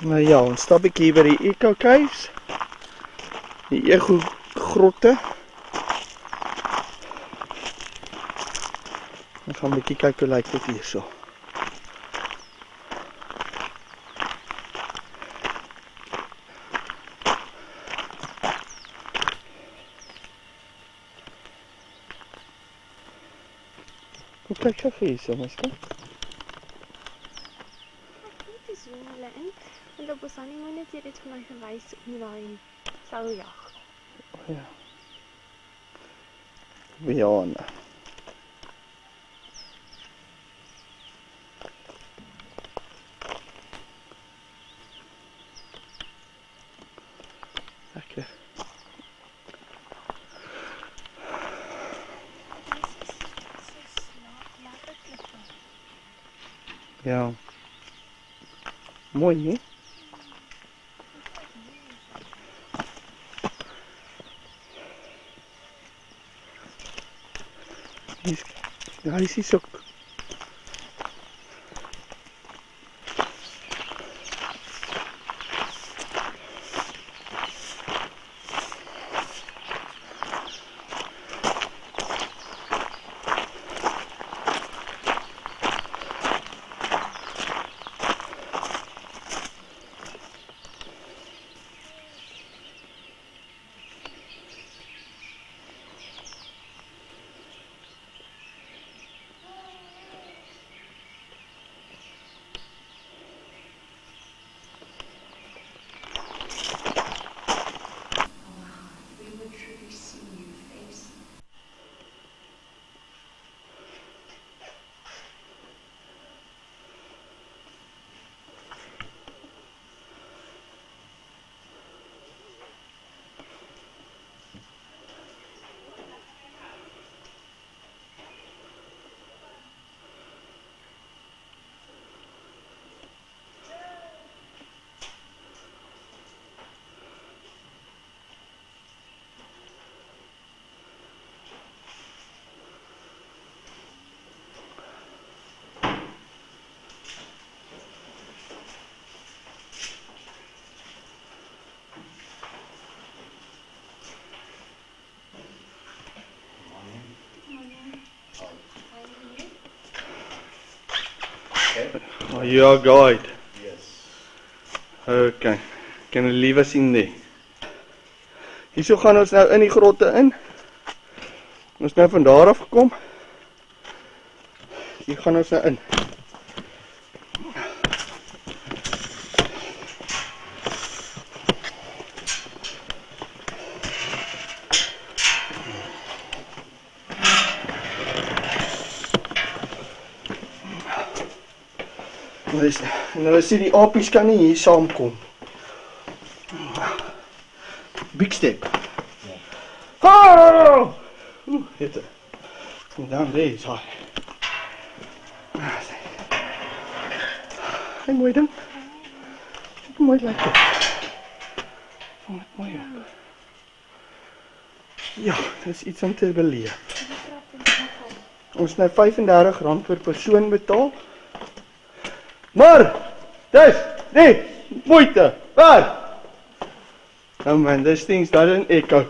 Nou ja, ons stap ek hier by die Echo Caves. Die Echo grotte. Ons gaan 'n bietjie kyk hoe lyk dit hier so. Hoe kyk jy hier so, miskien? Ek is hulle in. En op ons honeymoon het jy dit vir my gewys om daai souljag. Ja. Viana. Lekker. Ja. Mooi, nie? Ja, hy is ook. Are you our guide? Yes. Okay. Can you leave us in there? Hierso gaan ons nou in die grotte in. Ons nou van daar af gekom. Hier gaan ons nou in. En hulle sê die apies kan nie hier saamkom. Big step. Oh! Het het. En dan deze. Hey, mooi ding. Mooi lekker. Vond het mooi ook. Ja, dit is iets om te beleef. Ons nou R35 per persoon betaal. Maar, dis nie moeite werd. Oh man, this thing's doesn't echo.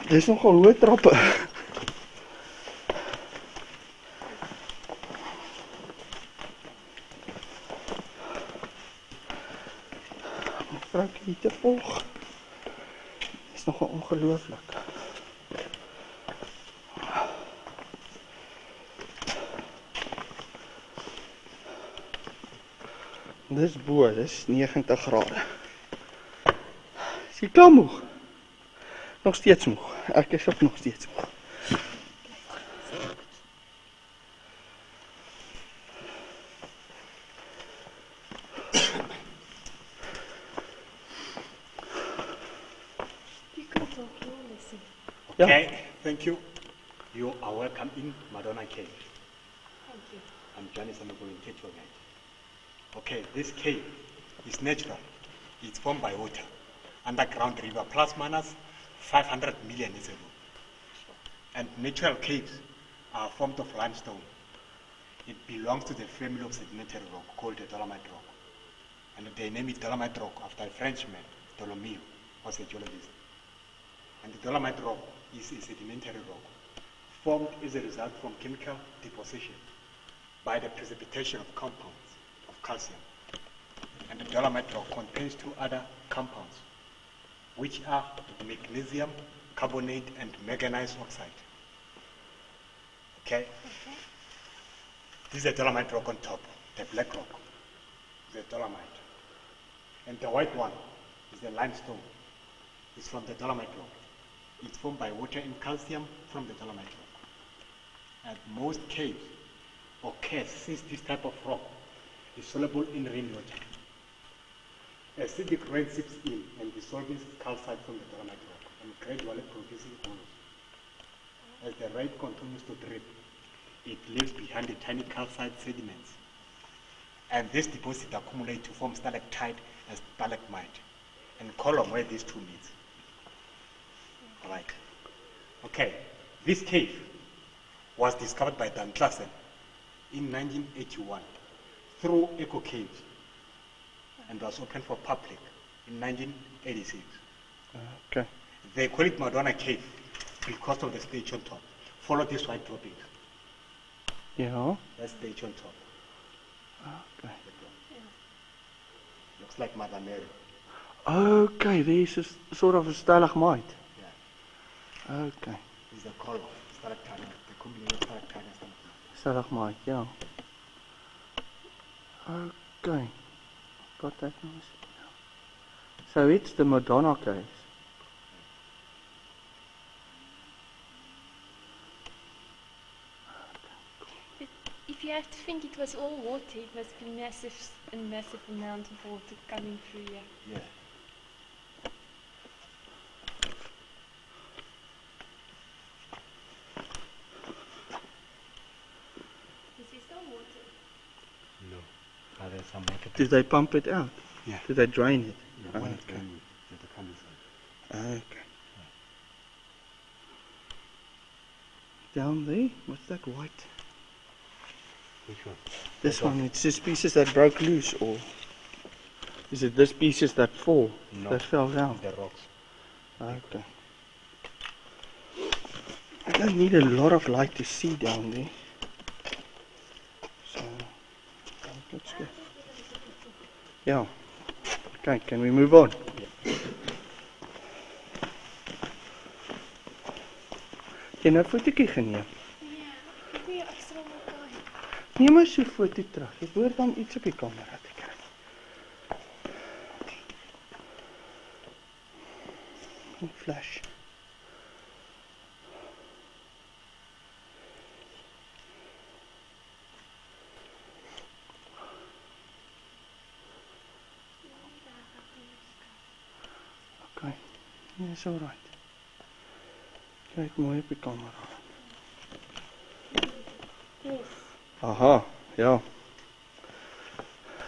Dis nogal hoë trappe. Vroukie te volg. Dis nogal ongelooflik. Dis bo, dis 90 grade. Is jy klaar moeg? Nog steeds moeg. Ek is ook nog steeds moeg. Ja. Okay, thank you. You are welcome in Madonna Cave. Thank you. I'm Johnny Samagoli, tour guide. Okay, this cave is natural. It's formed by water, underground river, plus minus 500 million years ago. And natural caves are formed of limestone. It belongs to the family of sedimentary rock called the Dolomite rock. And they name it Dolomite rock after a Frenchman, Tholomyès, was a geologist. And the Dolomite rock is a sedimentary rock formed as a result from chemical deposition by the precipitation of compounds of calcium. And the Dolomite rock contains two other compounds, which are magnesium carbonate and manganese oxide. Okay? This is the Dolomite rock on top, the black rock, the Dolomite. And the white one is the limestone. It's from the Dolomite rock. It's formed by water and calcium from the Dolomite rock. And most caves occur since this type of rock is soluble in rainwater. Acidic rain seeps in and dissolves calcite from the Dolomite rock and gradually producing hollows. As the rain continues to drip, it leaves behind the tiny calcite sediments. And this deposit accumulates to form stalactite and stalagmite and column where these two meet. Alright. Okay. This cave was discovered by Dan Claassen in 1981 through Echo Cave and was opened for public in 1986. Okay. They call it Madonna Cave because of the stage on top. Follow this white dropping. Yeah. That's stage on top. Okay. Looks like Mother Mary. Okay, there's a sort of a stalagmite. Yeah. Okay. This is the column, stalactite, the combination of stalactite and Stalagmite, stalagmite. yeah. Okay. Got that nice. So it's the Madonna Caves. If you have to think it was all water, it must be massive, a massive amount of water coming through here. Yeah. Is there still water? No. There's some water. Did they pump it out? Yeah. Did they drain it? Yeah, when it's Okay. done, you have to come inside. Okay. Down there? What's that white? Which one? This one, it's just pieces that broke loose, or is it this pieces that fall, No. that fell down? The rocks. Okay. I don't need a lot of light to see down there. So, let's go. Yeah. Okay, can we move on? Jy nou 'n fotootjie geneem. Ja, ek wil ekstra mekaar. Neem maar so 'n foto terug. Jy behoort dan iets op die kamera te kry. Een flash. Okay. Nee, is alright. Kijk mooi op die camera. Yes. Aha, yeah.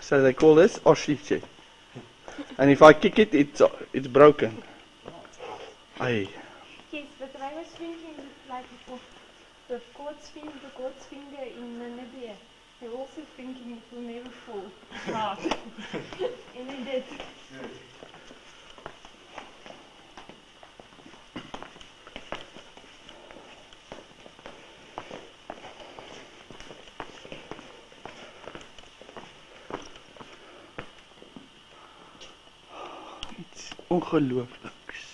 So they call this oshiche. And if I kick it, it's broken. Aye. Yes, but I was thinking like for the quartz finger in Namibia. They're also thinking it will never fall apart. And it did. Iets ongeloofliks.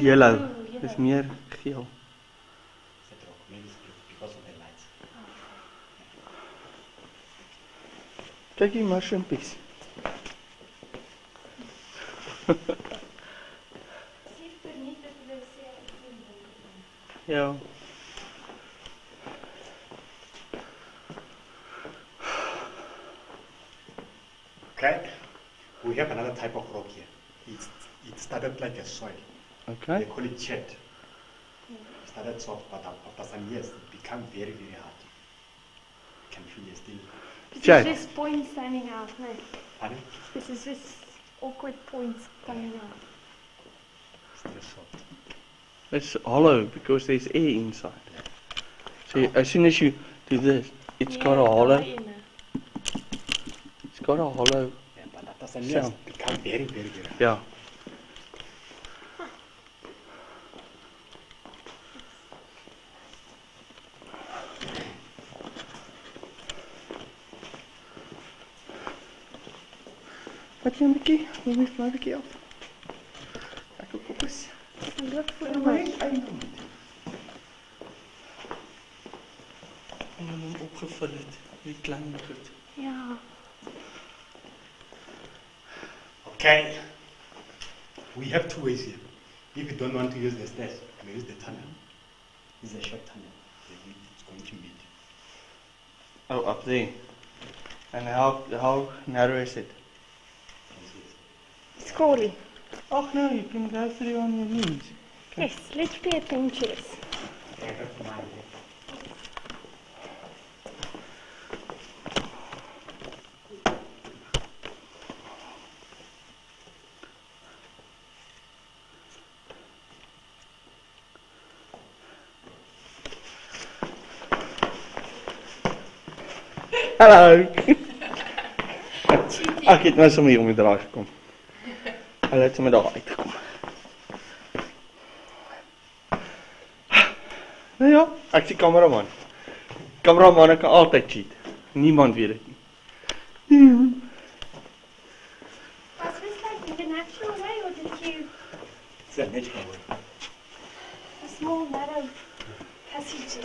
yellow. Blue, Dis yellow. meer geel. Is it rock? Maybe it's because of the lights. Kyk die mushroomppies. Super nie dat hulle sê ek doen dit. Ja. Okay. We have another type of rock here. It started like a soil. They Okay. call it chet. It started soft, but after some years, it became very, very hard. You can feel it still. Chat. This is just points standing out, no? Pardon? This is just awkward points coming out. Still soft. It's hollow because there's air inside. So as soon as you do this, it's got a hollow. It's got a hollow. Yeah, but after some years, Sound. it became very, very, very hard. Yeah. Wat jy 'n bietjie? Moet my vlei 'n bietjie af. Kyk hoe kop is. Look for Maar my. net eindig. En dan hom opgevul het. Die klein goed. Ja. Okay. We have two ways here. If you don't want to use the stairs, you can use the tunnel. It's a short tunnel. It's going to meet. Oh, up there. And how narrow is it? Scorey. Oh no, you can go through on your knees. Yes, let's be adventurous. Hallo. Ek het nou sommer hier om die draai gekom. Hulle het sommer daar uitgekom. Nou ja, ek is die kameraman. Kameraman kan altyd cheat. Niemand weet dit nie. Was this like the natural way or did you It's a natural way. a small narrow passages?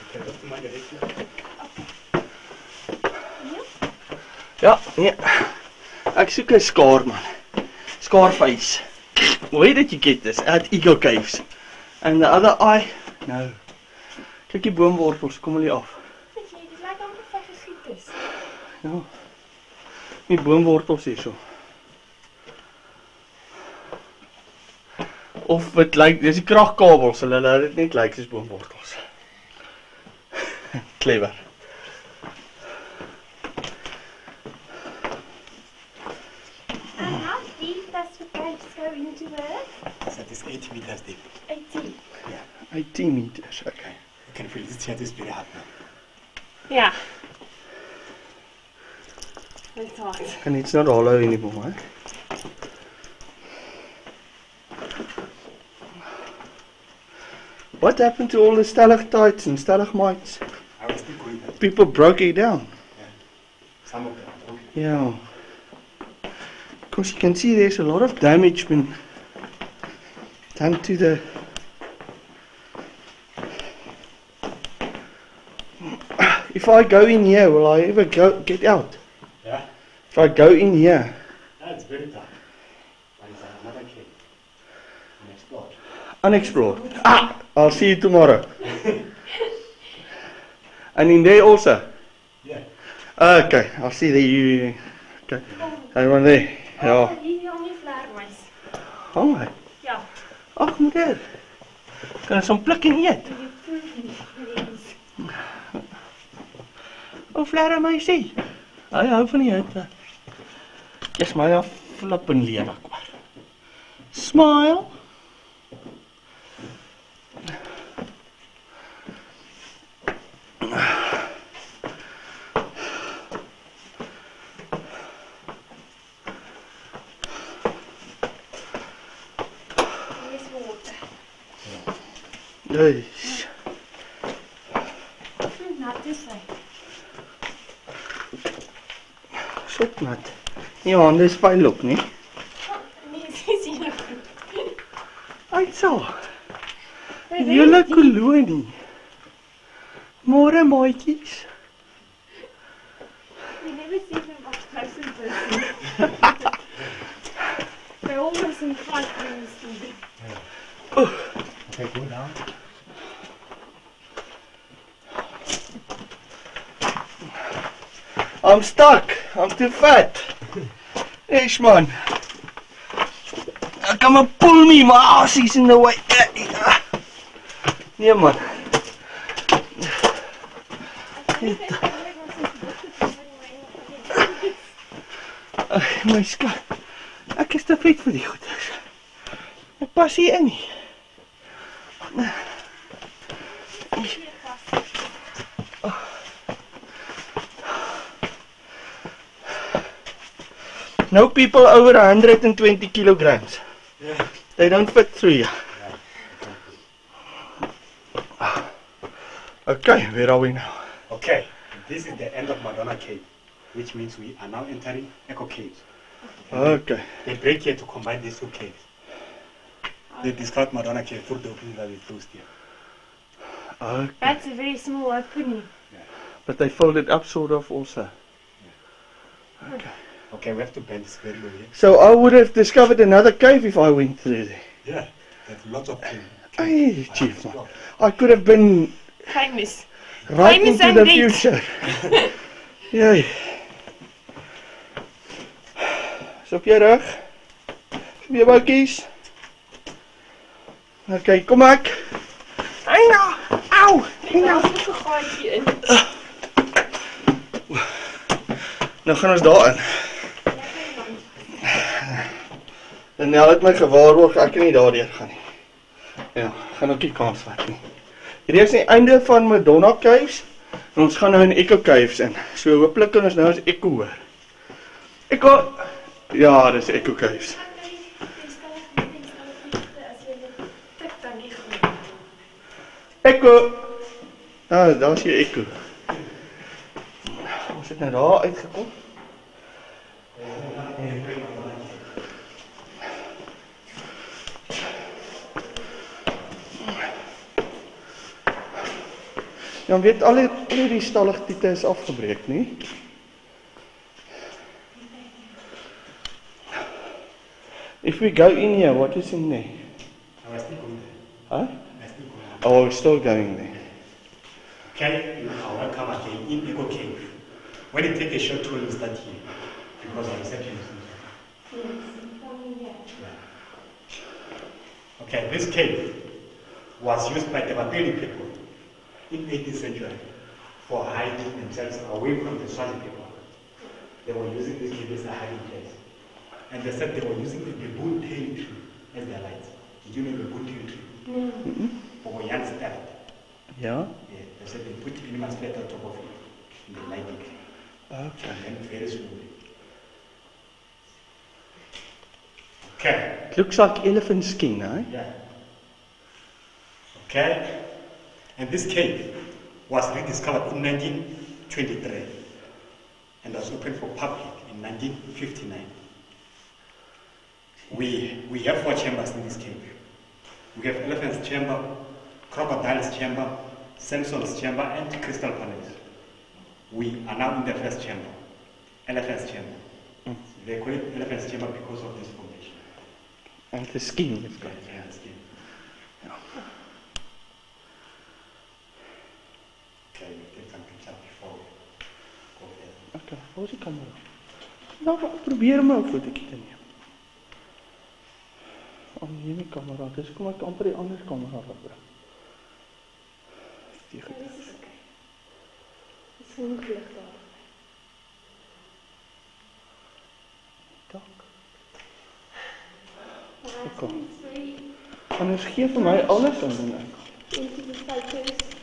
Okay, that's my direction. Ja, nee. Ek soek 'n skaar man. Scarface. Where did you get this? At Eagle Caves. And the other eye? No. Kyk die boomwortels, kom hulle af. Dit lyk amper vergegiet is. Ja. Die boomwortels hierso. Of dit lyk dis die kragkabels, hulle laat dit net lyk soos boomwortels. Clever. And how deep does the caves go into the earth? So it's 8 meters deep. 18. 18 meters, okay. You can feel this chet is very hard now. Ja. It's hard. And it's not hollow anymore, eh? What happened to all the stalactites and stalagmites? I was still going there. People broke it down. Some of them are broken. Yeah. Because you can see there's a lot of damage been done to the... If I go in here, will I ever get out? Yeah? If I go in here, That's very tough. But it's another cave. Unexplored. unexplored. Ah! I'll see you tomorrow. And in there also? Yeah. Okay, I'll see you. Okay. Everyone there. Ja. Hier hang die vleermuis. Hang hy. Ja. Ag, moeder. Kan ons hom pluk en eet? Die proef. O, vleermuisie. Hy hou van die hitte. Kies my af flippin lelik maar. Smile. Here's water. Yes. Not this way. Pas op nat. Nie hande is vuil ook nie. Nee, dis hier. Uitsaal. Julle kolonie. Môre maatjies. We never see them up close in person. They're almost in front when you see them. Okay, go down. I'm stuck. I'm too fat. Eish man. Come and pull me, my ass is in the way. Nee man. My skat. Ek is te vet vir die goeders. Ek pas hier in nie. No people over 120 kilograms. Yeah. They don't fit through you. Okay, where are we now? Okay, this is the end of Madonna Cave, which means we are now entering Echo Caves. Okay. They break here to combine these two caves. They discovered Madonna Cave through the opening that we closed here. Okay. That's a very small opening. But they fold it up sort of also. Okay. Okay, we have to bend this very low here. So I would have discovered another cave if I went through there. Yeah, there's lots of caves. Hey, chief man. I could have been Famous. right Famous into the indeed. future. Yay. Is op jou rug. Is op jou boutjies. Okay, kom ek. Eina. Au. Eina. Daar's nog 'n gaatjie in. Nou gaan ons daarin. En nou het my gewaarborg ek kan nie daardeur gaan nie. Ja, gaan ook nie kans vat nie. Hierdie is die einde van Madonna Caves. En ons gaan nou in Echo Caves in. So hopelik kan ons nou ons Echo hoor. Echo. Ja, dis Echo Caves. Echo. Ah, daar's hier Echo. Ons het nou daar uitgekom. Ja, weet al die stalagtiete is afgebreek, nie? If we go in here, what is in there? I still going there. Huh? I still going there. Oh, we're still going there. Okay, you are welcome again in Echo Cave. When you take a short tour, you start here because our reception is here. Okay, this cave was used by the Mapeli people in 18th century for hiding themselves away from the Swazi people. They were using this cave as a hiding place. And they said they were using the baboon tail tree as their lights. Did you know the baboon tail tree? Mm-hmm. For young step. Yeah? Yeah, they said they put animals fat on top of it and they light it. Okay. And then very slowly. Okay. It looks like elephant skin, eh? Yeah. Okay. And this cave was rediscovered in 1923 and was opened for public in 1959. We have 4 chambers in this cave. We have Elephant's Chamber, Crocodile's Chamber, Samson's Chamber, and Crystal Palace. We are now in the first chamber, Elephant's Chamber. They call it Elephant's Chamber because of this formation. And the skin is got. Yeah, the skin. Ja. Okay, you take some picture before we go further. Okay, waar is die kamera? Nou, probeer my 'n fotootjie te neem. Oh, neem die kamera. Dis kom ek amper die ander kamera gebruik. Die goed. Dis okay. Dis genoeg lig daar. Dank. Okay. Anders gee vir my alles in en ek. Into the photos.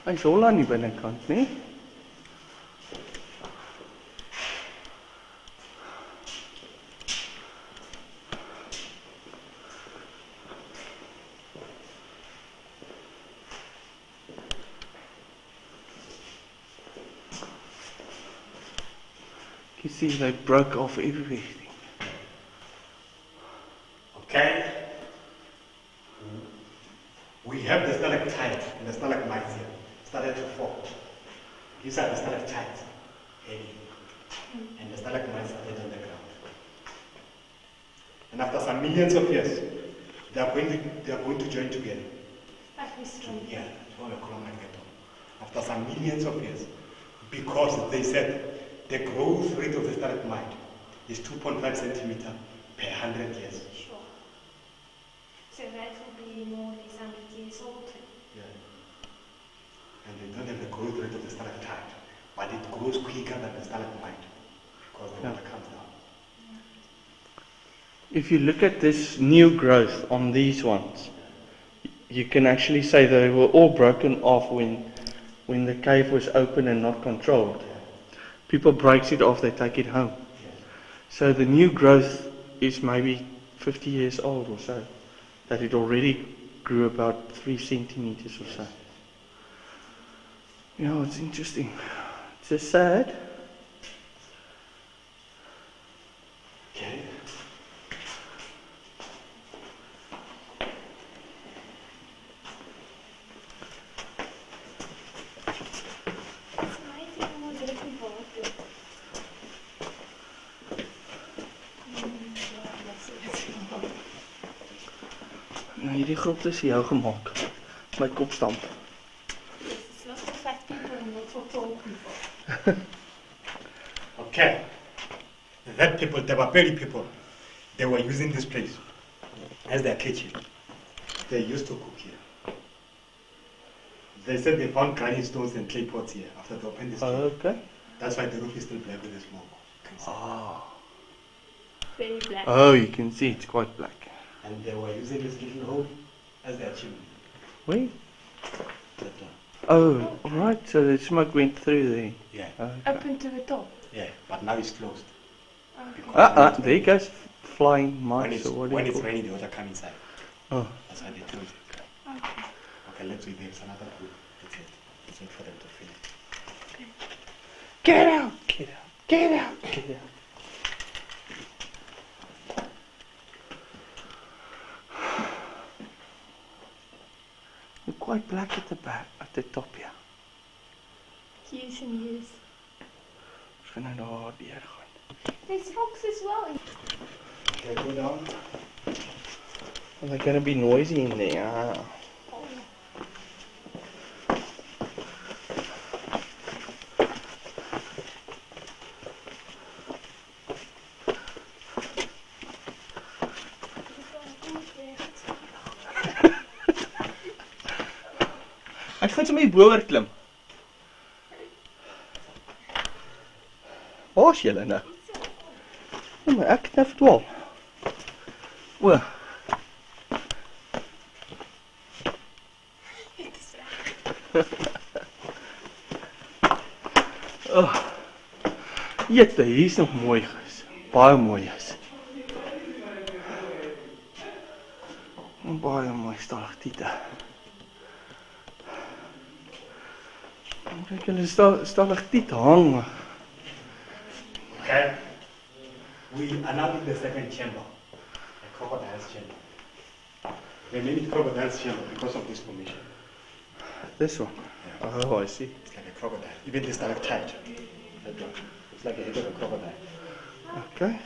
Hy's hol aan die binnekant, né? You see, they broke off everything. Okay. We have the stalactites and the stalagmites here. Started to fall. These are the stalactites. Heavy. And the stalagmites are dead on the ground. And after some millions of years, they are going to join together. Yeah, to form a column like that. After some millions of years. Because they said the growth rate of the stalagmite is 2.5 centimeter per 100 years. Sure. So that will be more than 100 years old. Yeah. And they don't have the growth rate of the stalactite, but it grows quicker than the stalagmite because the water comes down. If you look at this new growth on these ones, you can actually say they were all broken off when the cave was open and not controlled. People breaks it off, they take it home. So the new growth is maybe 50 years old or so, that it already grew about 3 centimeters or so. You know, it's interesting. It's just sad. Okay. Nou, hierdie grot is jou gemaak. My kopstamp. It's not for fat people and not for tall people. Okay. That people, the Bapeli people, they were using this place as their kitchen. They used to cook here. They said they found granite stones and clay pots here after they opened this cave. Okay. That's why the roof is still black with the smoke. You can see. Ah. Very black. Oh, you can see it's quite black. And they were using this little hole as their chimney. Wait. That one. Oh, alright, so the smoke went through there. Yeah. Okay. Up into the top. Yeah, but now it's closed. Okay. There goes flying When mice it's, or what do when you it's call it? raining, the water comes inside. Oh, That's why they close it. Okay. Okay, let's wait. There's another group. That's it. Let's wait for them to finish. get out! Get out! Get out! Get out! You're quite black at the back, at the top here. Years and years. Ons gaan nou daar deur gaan. There's rocks as well. Okay, go down. Are they going to be noisy in there? Ah. Oh, Ek gaan sommer bo oor klim. Waar is julle nou? Ja, maar ek het nou verdwaal. O, oh. Jette, hier is nog mooi is. Baie mooi is. Baie mooi stalaktiete. Kyk, hulle stalaktiet hang. Okay. We are now in the second chamber, a crocodile's chamber. They named it crocodile's chamber because of this formation. This one. Yeah. Oh, I see. It's like a crocodile. Even the stalactite. That one. It's like a head of a crocodile. Okay.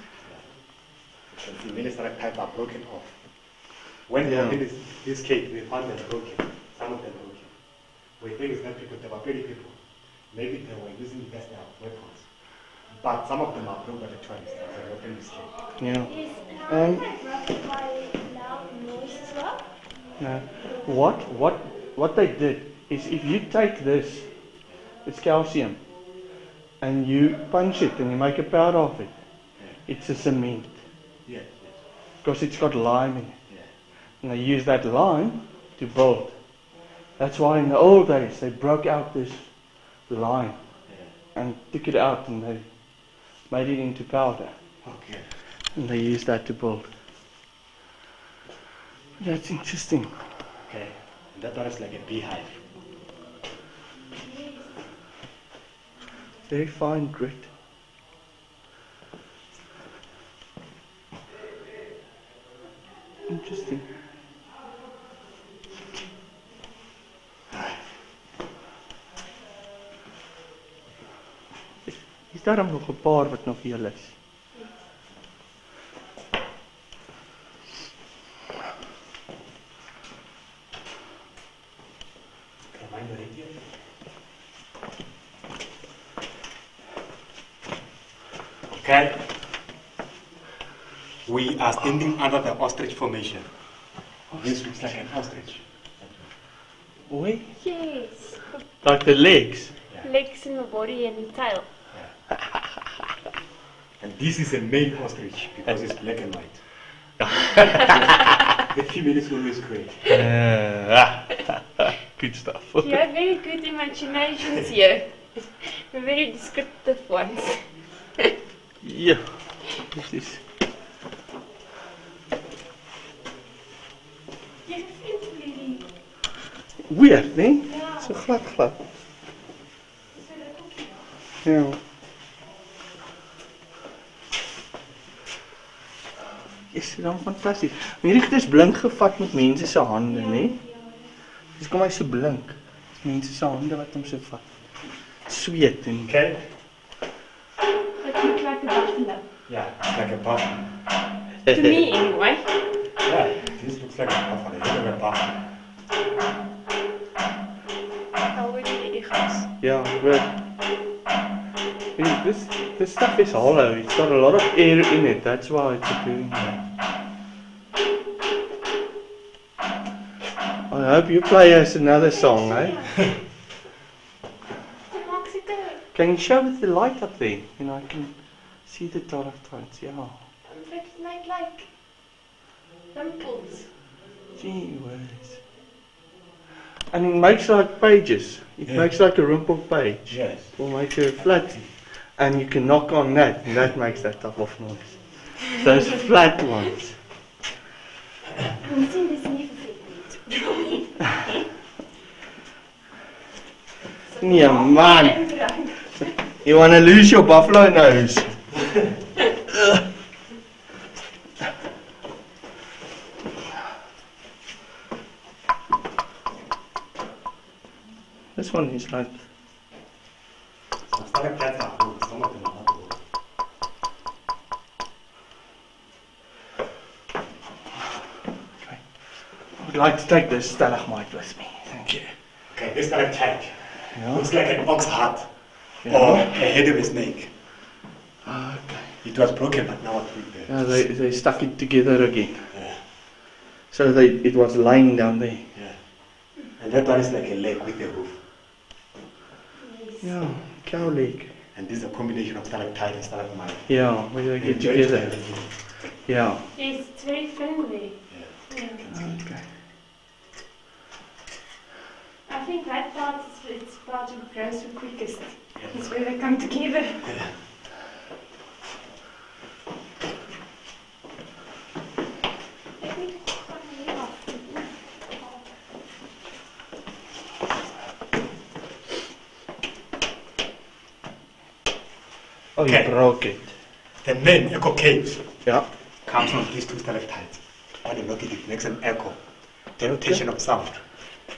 And the many stalactites are broken off. When they Yeah. opened this cave, they found them broken. Some of them broken. We think it's not people, they were pretty people. Maybe they were using best weapons. But some of them are broken by the tourists after they opened this cave. Yeah. Is Um, broken by loud noise as well? No. What they did is if you take this, it's calcium, and you punch it and you make a powder of it, it's a cement. Yes, Because it's got lime in it. yes. And they use that lime to build. That's why in the old days they broke out this line and took it out and they made it into powder. Okay. And they used that to build. That's interesting. Okay. And that one is like a beehive. Very fine grit. Interesting. Is daar nog 'n paar wat nog heel is? Okay. We are standing under the ostrich formation. This looks like an ostrich. Oi? Yes. Like the legs? Legs in the body and the tail. And this is a male ostrich because it's black and white. The female is always grey. Good stuff. You have very good imaginations here. Very descriptive ones. Yeah. This is. Jy vind hierdie. Weird, nee? Ja. So glad. Ja. Is dit dan fantasties. Hierdie is blink gevat met mense se hande, nê? Dis kom hy so blink. Dis mense se hande wat hom so vat. Sweet en Okay. It looks like a buffalo. Yeah, it's like a buffalo. To me anyway. Yeah, this looks like a buffalo. Look at a buffalo. How would you eat it? Ja, but this stuff is hollow. It's got a lot of air in it. That's why it's appearing there. I hope you play us another song, eh? Can you show us the light up there? You know, I can see the stalactites. Yeah. It's like dimples. Gee whiz. And it makes like pages. It makes like a rumpled page. Yes. We'll make it flat. And you can knock on that, and that makes that type of noise. Those flat ones. Ons sien dis nie vervelend. Yeah, man. You want to lose your buffalo nose? This one is like. I would like to take this stalagmite with me. Thank you. Okay, this stalactite Yeah. looks like an ox heart Yeah. or a head of a snake. Okay. It was broken, but now it's with the. Yeah, they stuck it together again. Yeah. So it was lying down there. Yeah. And that one is like a leg with a hoof. Yeah, cow leg. And this is a combination of stalactite and stalagmite. Yeah, where they get together. Yeah. Yes, it's very friendly. Okay. I think that part is it's part of grows the quickest. It's where they come together. Yeah. Let me just cut it off. Oh, Okay. you broke it. The name Echo Caves Yeah. comes from these two stalactites. When you look at it, makes an echo, the rotation of sound.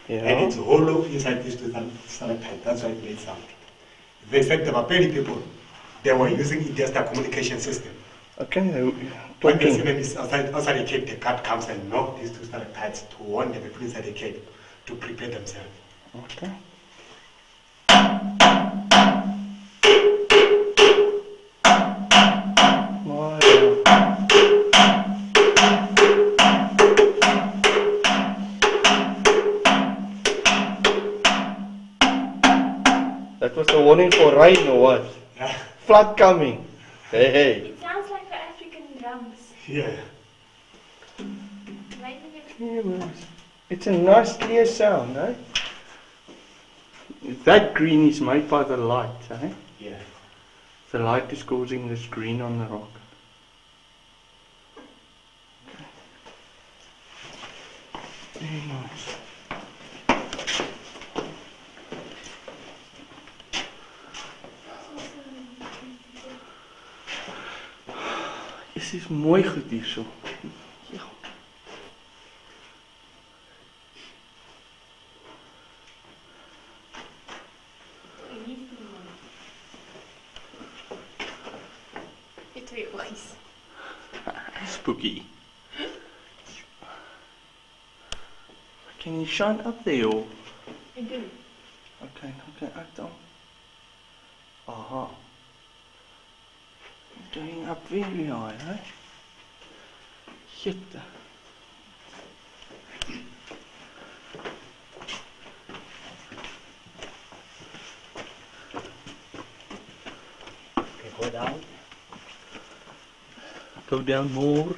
And Yeah. it's hollow inside these two stalactites. That's why it made sound. They said the Mapeli people, they were using it as their communication system. Okay, When the talking. enemies outside the cave, the cat comes and knocks these two stalactites to warn the people inside the cave to prepare themselves. Okay. Wow. That was a warning for rain or what? Yeah. Flood coming. Hey, hey. It sounds like the African drums. Yeah. Maybe Yeah, well, it's a nice clear sound, eh? That green is made by the light, eh? Yeah. The light is causing this green on the rock. Very nice. Dit is mooi goed hierso. Ja. Die twee oogies. Spooky. Can you shine up there or? Ek doen. Okay, ek dan. Aha. Going up very high, eh? Shit. Okay, go down. Go down more.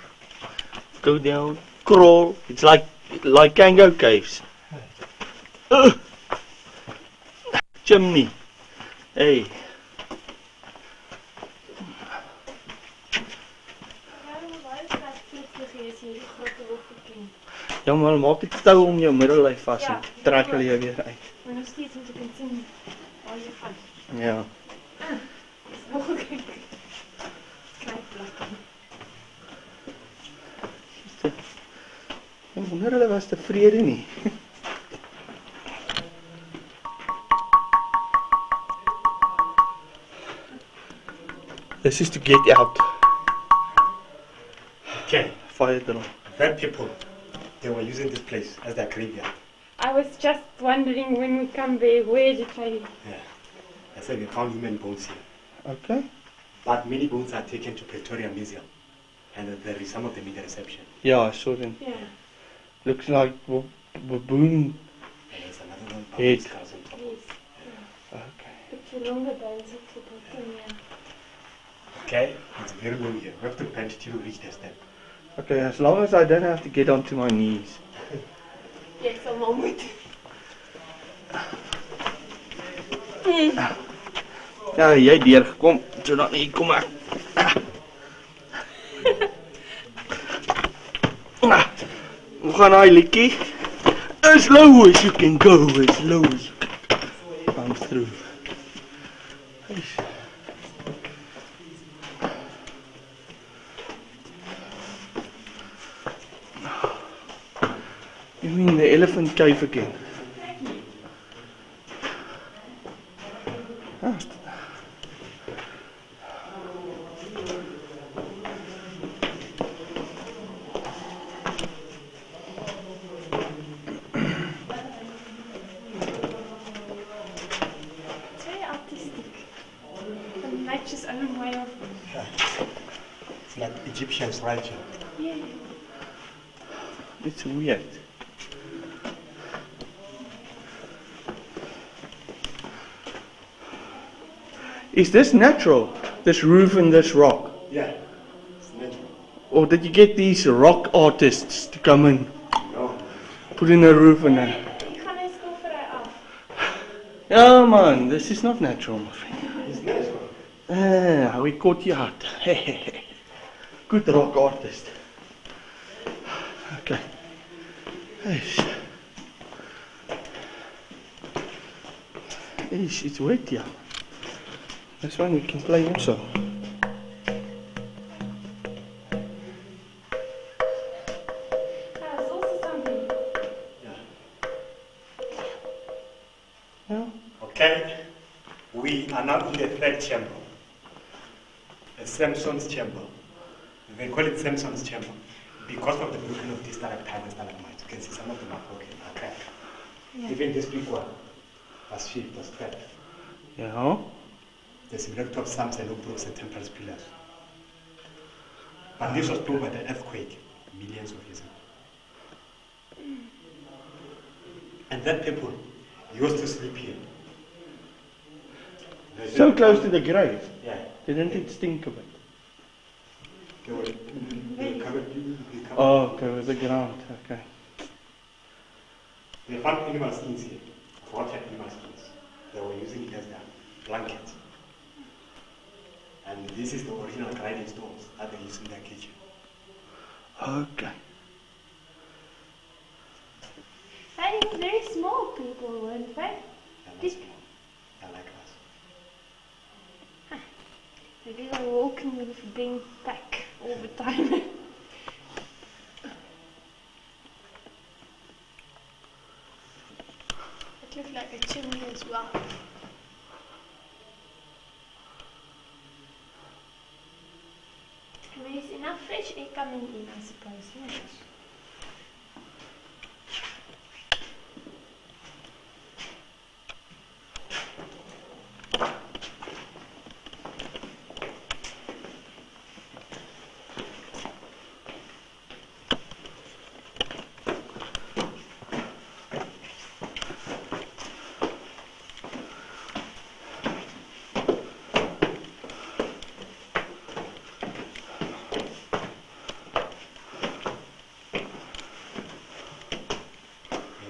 Go down. Crawl. It's like Kango caves. Chimney. Hey. Ja, maar maak die touw om jou middellyf vas en trek hulle jou weer uit. Maar nog steeds moet ek kan sien waar jy gaan. Ja. Dis nog kyk. Kyk plakker. Ek wonder hulle was tevrede nie. This is to get out. Okay. Fire drill. That people, they were using this place as their graveyard. I was just wondering when we come there, where did I... Yeah. I said we found human bones here. Okay. But many bones are taken to Pretoria Museum. And there is some of them in the reception. Yeah, I saw them. Yeah. Looks like baboon And there's another one. head. Skulls on top. Yes. Okay. Put your longer bones at the bottom, yeah. Okay, it's very low here. We have to bend till we reach the step. Okay, as long as I don't have to get onto my knees. Yes, I'm al moet. Ja, jy deurgekom. So dan hier kom ek. Hoe gaan hy liedjie? As low as you can go, as low as you can come through. You mean the elephant cave again? Ah. It's very artistic. And nature's own way of... It's like Egyptians right here. Yeah. It's weird. Is this natural? This roof and this rock? Yeah, it's natural. Or did you get these rock artists to come and No. put in a roof and a... Ek gaan nou skildery af. Yeah man, this is not natural, my friend. It's natural. Ah, we caught you out. Good rock artist. Okay. Eish. Eish, it's wet here. This one we can play also. There's also something. Yeah. Okay, we are now in the third chamber. The Samson's chamber. They call it Samson's chamber because of the broken of these stalactites and stalagmites. You can see some of them are broken, are cracked. Yeah. Even this big one was shaped, was cracked. Yeah. The similarity of some cenobrooks and temple pillars. But this was proved by the earthquake millions of years ago. And then people used to sleep here. So close to the grave. Yeah. Didn't it stink a bit? They were covered. Oh, okay, with the ground. Okay. They found animal skins here, rotted animal skins. they were using it as their blankets. And this is the original grinding stones that they use in their kitchen. Okay. They were very small people, weren't they? They're not small. They're like us. Maybe they were walking with a big pack all the time. It looked like a chimney as well. There's enough fresh air coming in, I suppose. Yes.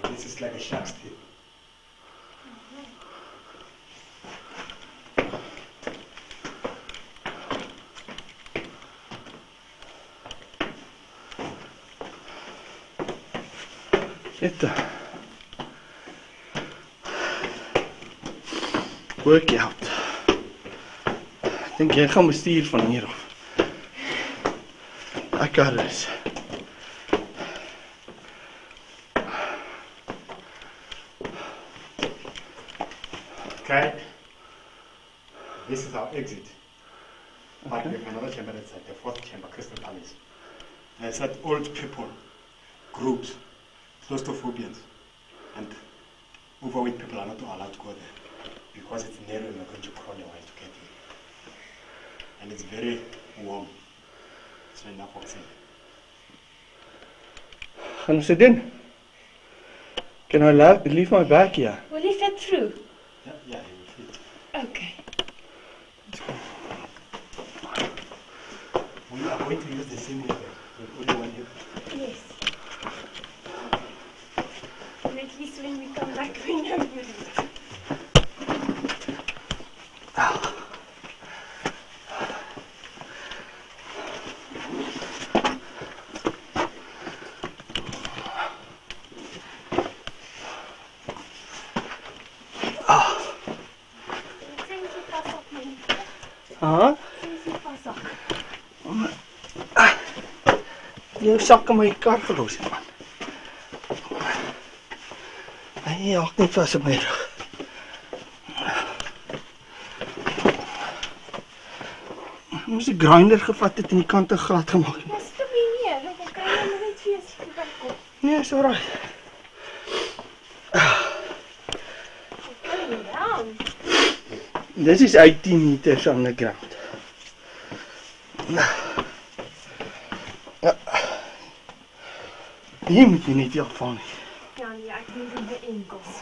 This is like a shark's tail. Dit workout. Ek dink jy gaan bestuur van hier af. Lekker is. Okay. This is our exit. But we have another chamber that's like the fourth chamber, Crystal Palace. And it's that old people, groups, claustrophobians, and overweight people are not allowed to go there because it's narrow and we're going to crawl a while to get in. And it's very warm. So enough oxygen. Gaan ons dit doen? Can I leave my bag here? Will you fit through? Yeah, you will fit. Okay. We are going to use the same method. With only one hip. Yes. And at least when we come back, we know we'll do it. Jou sak in my kar gelos het, man. Hy hak net vas op my rug. Ons het 'n grinder gevat het en die kante glad gemaak. Ja, stop hier neer. Dan kan jy net weer skielik kom. Nee, is alright. Coming down. This is 18 meters on the ground. Hier moet jy net afval nie. Ja, nee, ek moet in die enkels.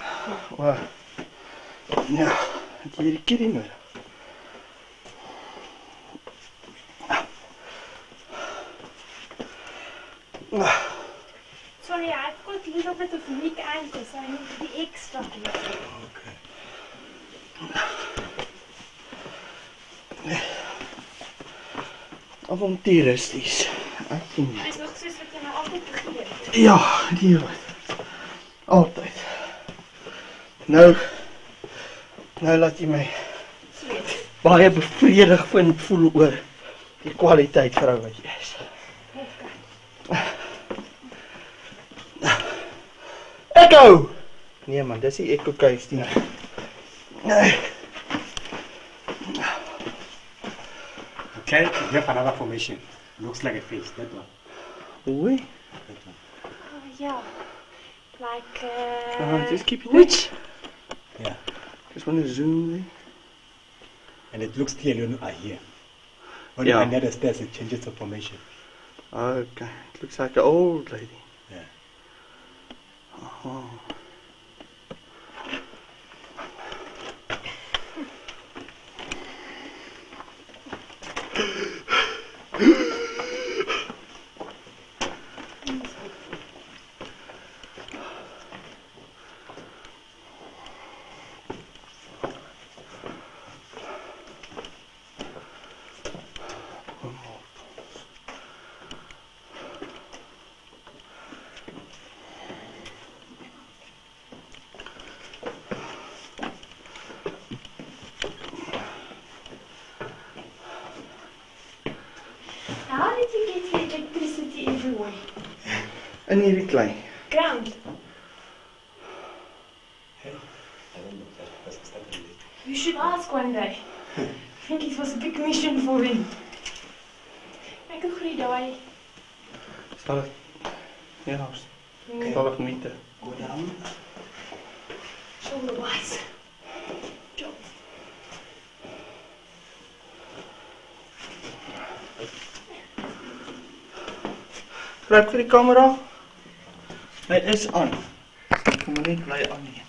Wow. Ja, het jy hierdie kiddie nodig? Sorry, I've got a little bit of weak ankles, so I need to be extra careful. Okay. Avonturisties. 18 Dit is nog soos wat jy nou altyd vergeet. Ja, die wat. Altyd. Nou laat jy my Sweet. baie bevredig voel oor die kwaliteit vrou wat jy is. Echo! Nee man, dis die echo case nie. Nee. Okay, we have another formation. Looks like a face, that one. Oei. That one. Oh, yeah. Like, Just keep it which? Yeah. Just want to zoom there. And it looks clearly when you are here. When Yeah. you're under the stairs, it changes the formation. Okay, it looks like an old lady. Yeah. Oh. In hierdie klein. Ground. You should ask one day. I think it was a big mission for him. Kyk hoe groei daai. Sal ek? Ja, sal ek meter. Go down. Shoulder wise. Job. Gryp vir die kamera. Hy is aan. Kom maar net bly aan nie.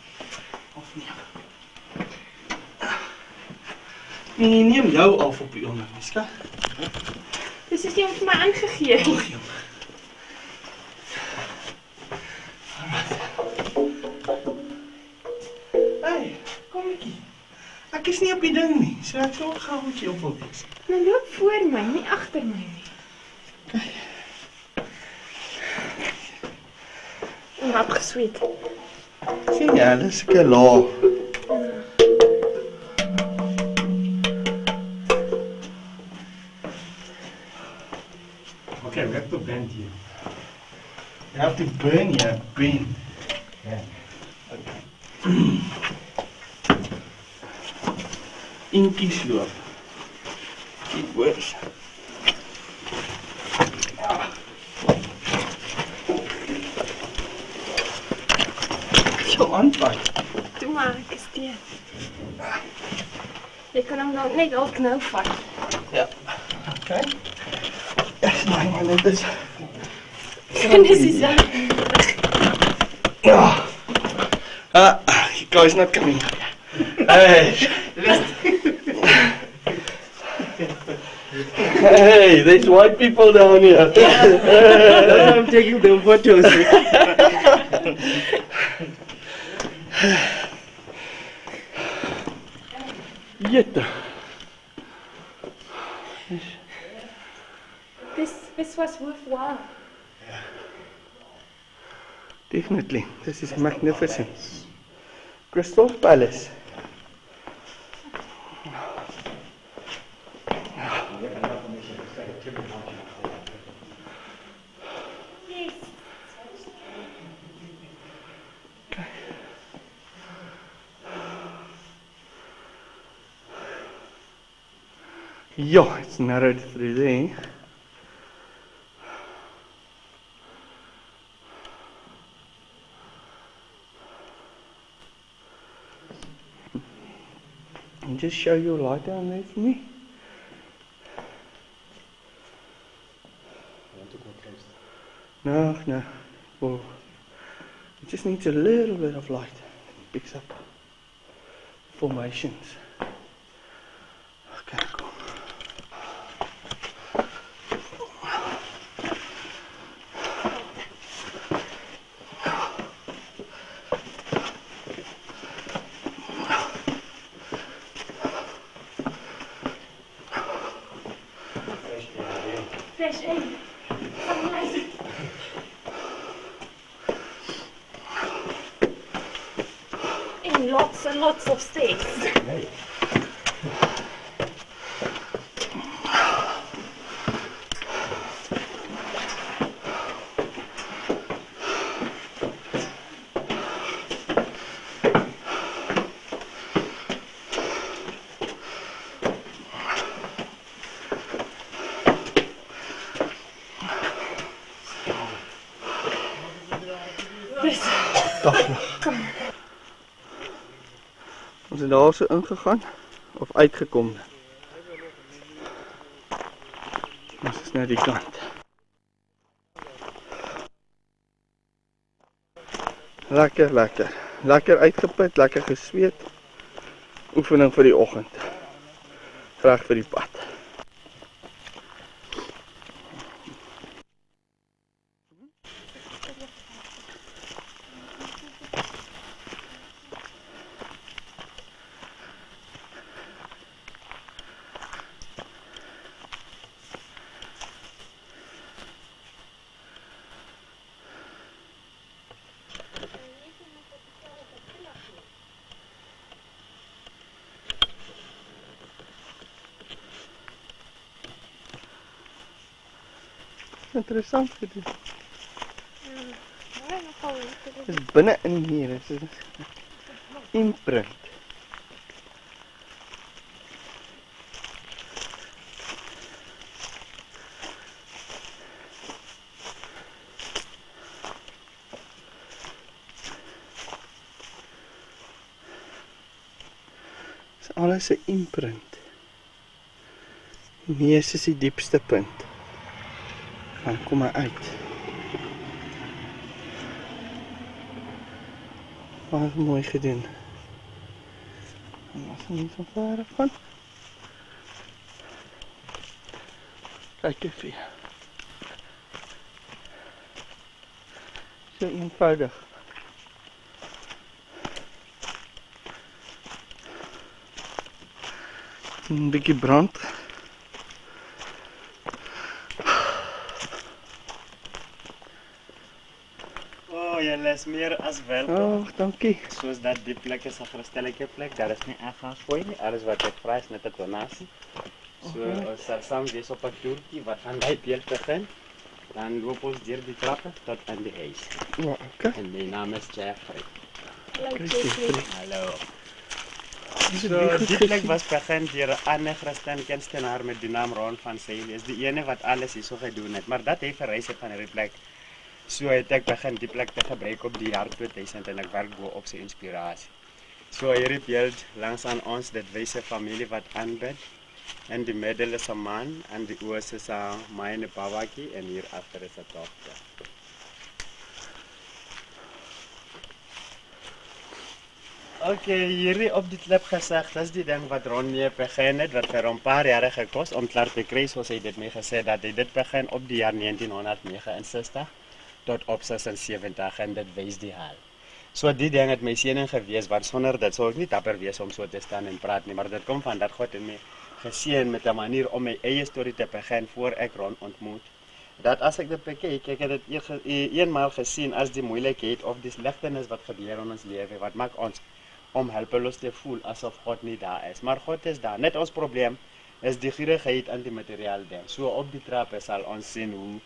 Of nie. Nee, neem jou af op die oomblik, Miska. Dis is nie om vir my aangegee. Ag, jong. Hey, kom ekie. Ek is nie op die ding nie, so ek sal gou met jou op wil wees. Nou loop voor my, nie agter my nie. En wat gesweet. Sien jy, hulle is seker laag. Okay, we have to bend here. You have to burn your bend. Yeah. Inkies loop. Keep worse. Zo aanpak. Doe maar, ek is teen. Jy kan hom dan net al knou vat. Ja. Okay. Yes, my man, dit is. En dis is ja. Ja. You guys not coming. Hey. Hey, there's white people down here. I'm taking the photos. Jette. This was worthwhile. Definitely. This is magnificent. Crystal Palace. Yes. Okay. Yeah, it's narrowed through there. And just show your light down there for me. I want to go close. No. Well, it just needs a little bit of light. It picks up formations. Okay, cool. Fresh air. Sunlight. And lots and lots of stairs. Hey. Ons het daar so ingegaan of uitgekom. Ons is nou die kant. Lekker, lekker. Lekker uitgeput, lekker gesweet. Oefening vir die oggend. Reg vir die pad. Interessant gedoen. Môre nogal hoe Dit is binne in die muur, dit is imprint. Dis alles 'n imprint. Die neus is die diepste punt. Dan kom hy uit. Baie mooi gedoen. En as jy nie van ver af gaan. Kyk even. So eenvoudig. Een bietjie brand. Julle is meer as welkom. Oh, dankie. Soos dat die plek is 'n gerusstellike plek, daar is nie erg gaan gooi nie. Alles wat ek vra is net 'n donasie. So ons sal saam wees op 'n toertjie wat van daai beeld begin. Dan loop ons deur die trappe tot aan die huis. Ja, okay. En my naam is Jeffrey. Hallo. So die plek was begin deur 'n ander Christen kunstenaar met die naam Ron van Sail. Is die ene wat alles hierso gedoen het, maar dat hy verrys het van hierdie plek. So het ek begin die plek te gebruik op die jaar 2000 en ek werk bo op sy inspirasie. So hierdie beeld langs aan ons, dit wys 'n familie wat aanbid. En die middel is 'n man en die oor is 'n myne babatjie en hier agter is 'n dogter. Okay, hierdie op die klip gesig, dis die ding wat Ron mee begin het, wat vir 'n paar jare gekos om klaar te kry, soos hy dit mee gesê dat hy dit begin op die jaar 1969 tot op 76 en dit wys die hal. So die ding het my siening gewees, want sonder dit sou ek nie dapper wees om so te staan en praat nie, maar dit kom van dat God in my geseën met 'n manier om my eie storie te begin voor ek Ron ontmoet. Dat as ek dit bekyk, ek het dit eenmaal gesien as die moeilikheid of die slegtenis wat gebeur in ons lewe, wat maak ons om hulpeloos te voel asof God nie daar is. Maar God is daar. Net ons probleem is die gierigheid aan die materiaal ding. So op die trappe sal ons sien hoe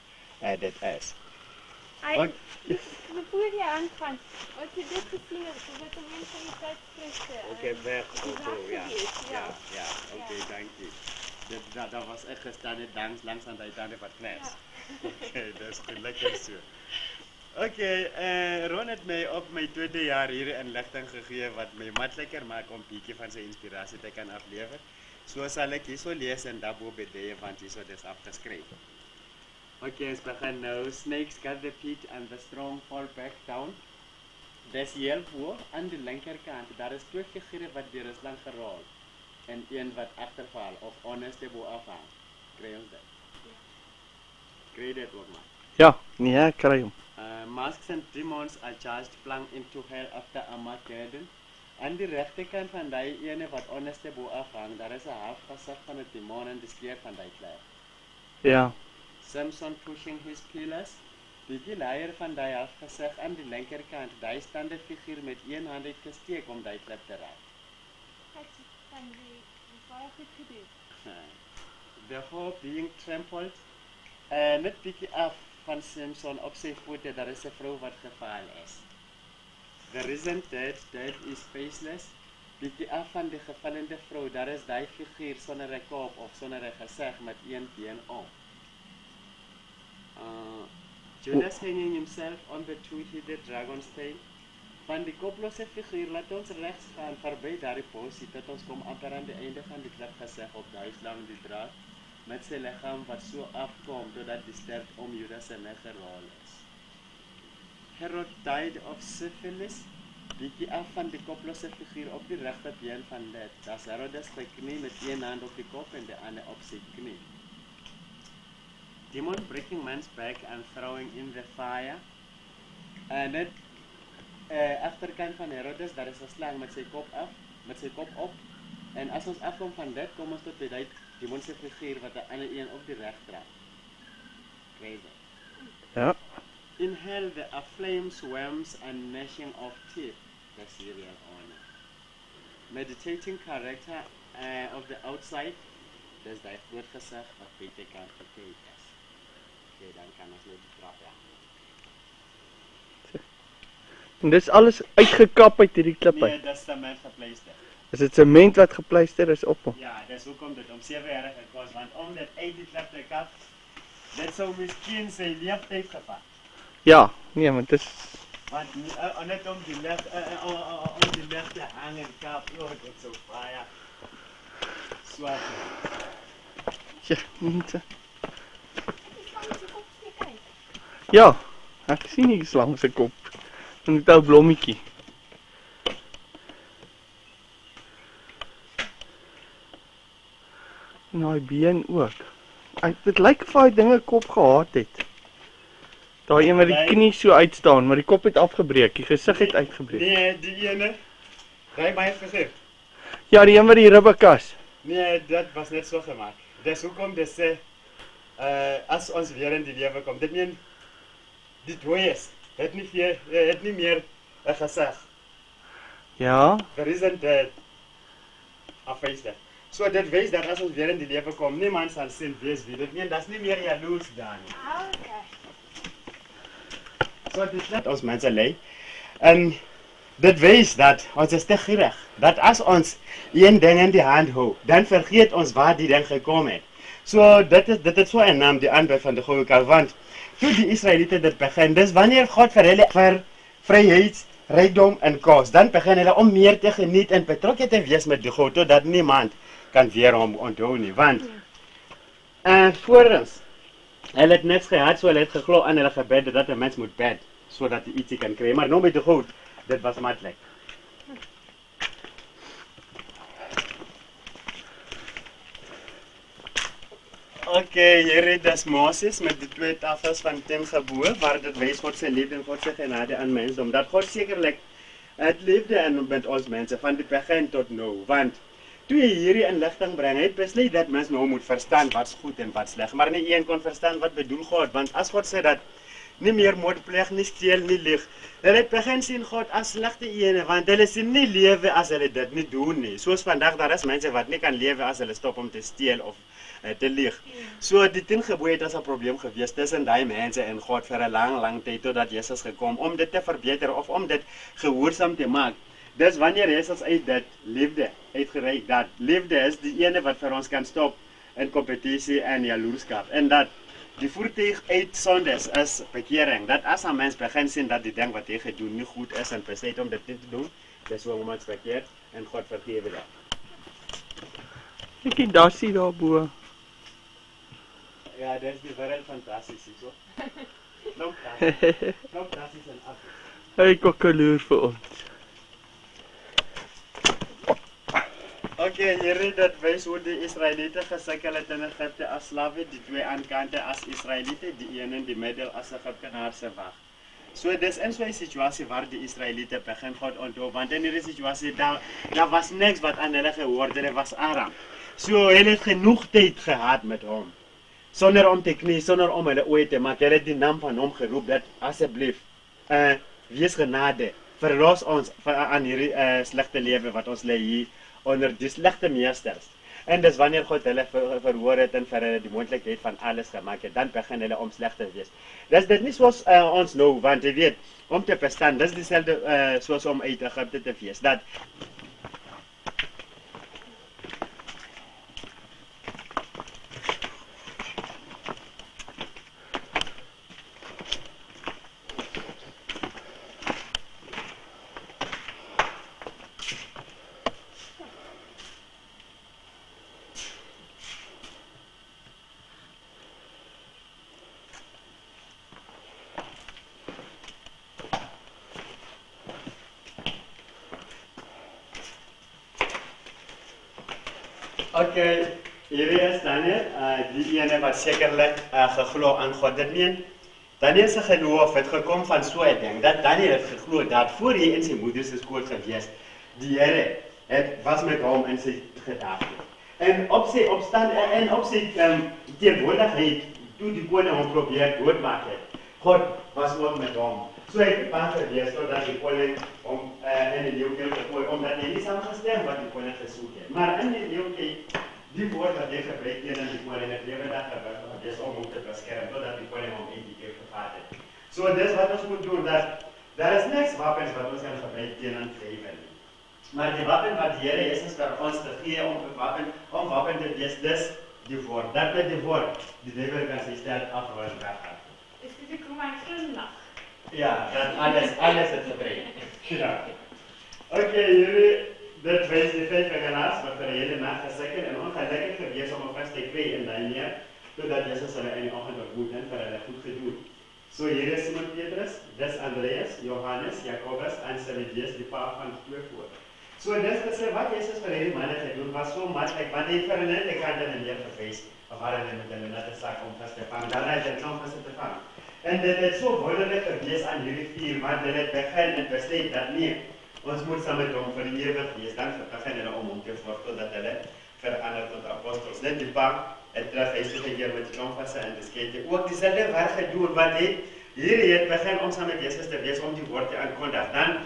dit is. Voor jy aangaan, wat jy dit gesien het, is dit 'n mens van die tydskrifte. Okay, weg. Ja. Ja, okay, dankie. Dat was echt gestaan net langs aan die tande wat knas. Okay, dis lekker so. Okay, Ron het my op my tweede jaar hier inligting gegee wat my makliker maak om bietjie van sy inspirasie te kan aflewer. So sal ek hierso lees en daarbo bedie want hierso dis afgeskryf. Okay, ons begin nou. Snakes cut the pit and the strong fall back down. Dis hiervoor aan die linkerkant. Daar is twee figure wat deur is lank gerol en een wat agterval of onderste bo afhang. Kry ons dit? Kry dit ook maar. Ja, nee, ek kry hom. Masks and demons are charged flung into hell after Armageddon. Aan die regterkant van die ene wat onderste bo afhang, daar is 'n half gesig van 'n demon en die skeer van die klei. Ja. Samson pushing his pillars. Die leier van die half gesig aan die linkerkant, die staande figuur met een hand uitgesteek om die klip te raak. The hope being trampled. Net bietjie af van Samson op sy voete, daar is 'n vrou wat geval is. The risen dead is faceless. Bietjie af van die gevallende vrou, daar is die figuur sonder 'n kop of sonder 'n gesig met een been om. Judas hanging himself on the two-headed dragon's tail. Van die koplose figuur laat ons regs gaan verby daardie posie tot ons kom amper aan die einde van die klip gesig op duislang die draad met sy liggaam wat so afkom totdat die stert om Judas se nek gerol is. Herod died of syphilis. Bietjie af van die koplose figuur op die regterbeen van dit. Das Herodes geknie met een hand op die kop en die ander op sy knie. Demon breaking man's back and throwing in the fire. Net agterkant van Herodes, daar is 'n slang met sy kop op. En as ons afkom van dit, kom ons tot by die demon se figuur wat 'n ander een op die reg trap. Crazy. Ja. In hell there are flames, worms and gnashing of teeth. That's serious honor. Meditating character of the outside. Dis die groot gesig wat buitekant gekyk is. Okay, dan kan ons net die trap aan. En dis alles uitgekap uit hierdie klip Nee, uit. dis sement gepleister. Is dit sement wat gepleister is op hom? Ja, dis hoekom dit om 7 jaar gekos, want om dit uit die klip te kap, dit sou miskien sy leeftyd gevat. Ja, nee, want dis Want net om die lig te hang en kap, dit so baie swaar. ja, mense. Steek uit. Ja, ek sien nie slang se kop. En dit ou blommetjie. En daai been ook. Dit lyk of hy dinge kop gehad het. Daai een wat die knie so uitstaan, maar die kop het afgebreek, die gesig het uitgebreek. Nee, die ene, ry my gesê. Ja, die een wat die ribbekas. Nee, dit was net so gemaak. Dis hoekom dit sê, as ons weer in die lewe kom, dit meen, die dooies, het nie meer 'n gesig. Ja, There isn't a face there. So dit wys dat as ons weer in die lewe kom, niemand sal sien wees wie dit meen, dat is nie meer jaloers daar nie. Okay. So dit laat ons mense lei. En dit wys dat ons is te gierig, dat as ons een ding in die hand hou, dan vergeet ons waar die ding gekom het. So dit het so 'n naam, die aanbid van die goeie kar, want toe die Israeliete dit begin, dis wanneer God vir hulle vir vryheid, rykdom en kos, dan begin hulle om meer te geniet en betrokke te wees met die God, totdat niemand kan weer hom onthou nie, want voorens, hulle het niks gehad, so hulle het geglo aan hulle gebed dat 'n mens moet bid, sodat hy ietsie kan kry, maar nou met die God, dit was maklik. Okay, hier is Moses met die 2 tafels van 10 gebooie, waar dit wys God se liefde en God se genade aan mense, omdat God sekerlik het liefde in met ons mense van die begin tot nou, want toe hy hierdie inligting bring, het besluit dat mens nou moet verstaan wat's goed en wat's sleg, maar nie een kon verstaan wat bedoel God, want as God sê dat nie meer moord pleeg, nie steel, nie lieg, hulle het begin sien God as slegte ene, want hulle sien nie lewe as hulle dit nie doen nie, soos vandag daar is mense wat nie kan lewe as hulle stop om te steel of te lieg. So die 10 gebooie het as 'n probleem gewees tussen daai mense en God vir 'n lang tyd totdat Jesus gekom om dit te verbeter of om dit gehoorsaam te maak. Dis wanneer Jesus uit dit liefde uitgereik, dat liefde is die ene wat vir ons kan stop in kompetisie en jaloerskap, en dat die voertuig uit sondes is bekering, dat as 'n mens begin sien dat die ding wat hy gedoen nie goed is en besluit om dit nie te doen, dis hoe mens verkeer en God vergewe dit. Kyk die dassie daarbo. Ja, dis die wêreld fantasties hierso. Nou fantasties en af. Hy kokkeloer vir ons. Okay, hierdie dit wys hoe die Israeliete gesukkel het in Egipte as slawe, die 2 aankante as Israeliete, die een in die middel as Egiptenaar se wag. So dis in so 'n situasie waar die Israeliete begin God onthou, want in hierdie situasie daar was niks wat aan hulle gehoor het, dit was arm. So hulle het genoeg tyd gehad met hom. Sonder om te knie, sonder om hulle oë te maak, hulle het die naam van hom geroep dat asseblief wees genade, verlos ons aan hierdie slegte lewe wat ons lê hier onder die slegte meesters. En dis wanneer God hulle verhoor het en vir hulle die moontlikheid van alles gemaak het, dan begin hulle om sleg te wees. Dis dit nie soos ons nou, want jy weet, om te verstaan, dis dieselfde soos om uit Egipte te wees, dat okay, hierdie is Daniel, die ene wat sekerlik geglo aan God het meen. Daniel se geloof het gekom van so 'n ding, dat Daniel het geglo dat voor hy in sy moeder se skoot gewees, die Here was met hom in sy gedagte. En op sy opstand en op sy teenwoordigheid, toe die koning hom probeer doodmaak het, God was ook met hom. So hy het bang gewees totdat die koning hom in die leeukel gegooi, omdat hy nie saamgestem wat die koning gesoek het. Maar in die leeukel, die woord wat hy gebruik teen die koning het lewendig gewees om hom te beskerm, totdat die koning hom een keer gevat het. So dis wat ons moet doen, dat Daar is niks wapens wat ons kan gebruik teen aangrype nie. Maar die wapen wat die Here Jesus vir ons te gee om wapen te wees, dis die woord. Dat met die woord, die duiwel kan sy sterk afrol en weggaan. Is dit ek kom my glimlag? Ja, dat alles het gebruik. Ja. Okay, jullie, dit wys die 5 genaas wat vir julle nageseken en ongelukkig gewees om op vas te kry in daai neer, totdat Jesus hulle in die oggend ontmoet en vir hulle goed gedoen. So hier is Simon Petrus, dis Andreas, Johannes, Jakobus en Zebedeus, die pa van 2 voor. So dis gesê wat Jesus vir hierdie manne gedoen was so maklik, want hy vir hulle net kan hulle neer gewys of hulle met hulle net sak om vas te vang. Dan het hy klomp vas te vang. En dit het so wonderlik gewees aan hierdie 4, want hulle het begin en besluit dat nee, ons moet saam met hom vir die ewig wees. Dan begin hulle om te word totdat hulle verander tot apostels. Net die pa het terug huis toe gekeer met klompvasse en beskete. Ook dieselfde werk gedoen wat hierdie het begin om saam met Jesus te wees om die woord te aankondig. Dan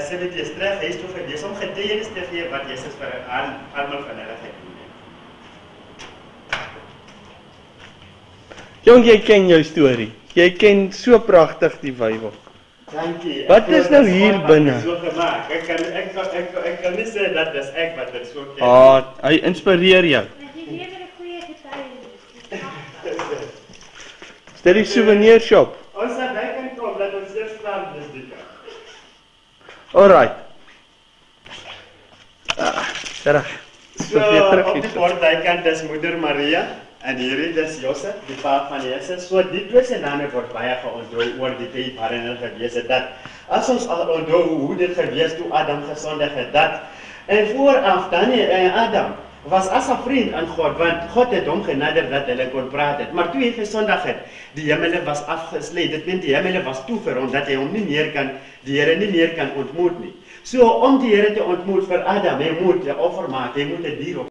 Zebedeus terug huis toe gewees om getuienis te gee wat Jesus vir almal van hulle gedoen het. Jong, jy ken jou storie. Jy ken so pragtig die Bybel. Dankie. Wat is nou hier binne? So gemaak. Ek kan nie sê dat dis ek wat dit so ken. Hy inspireer jou. Jy lewer 'n goeie getuienis. Is dit die souvenir shop? Ons het baie kan kom dat ons eers klaar is dit. Alright. Reg. So op die poortdijk dis moeder Maria en hierdie dis Josef, die pa van Jesus. So die twee se name word baie geonthou oor die tyd waarin hulle gewees het dat as ons al onthou hoe dit gewees toe Adam gesondig het dat en vooraf dan Adam was as 'n vriend aan God, want God het hom genader dat hulle kon praat het. Maar toe hy gesondig het, die hemele was afgesluit. Dit beteken die hemele was toe vir hom dat hy hom nie meer kan, die Here nie meer kan ontmoet nie. So om die Here te ontmoet vir Adam, hy moet 'n offer maak, hy moet 'n dier op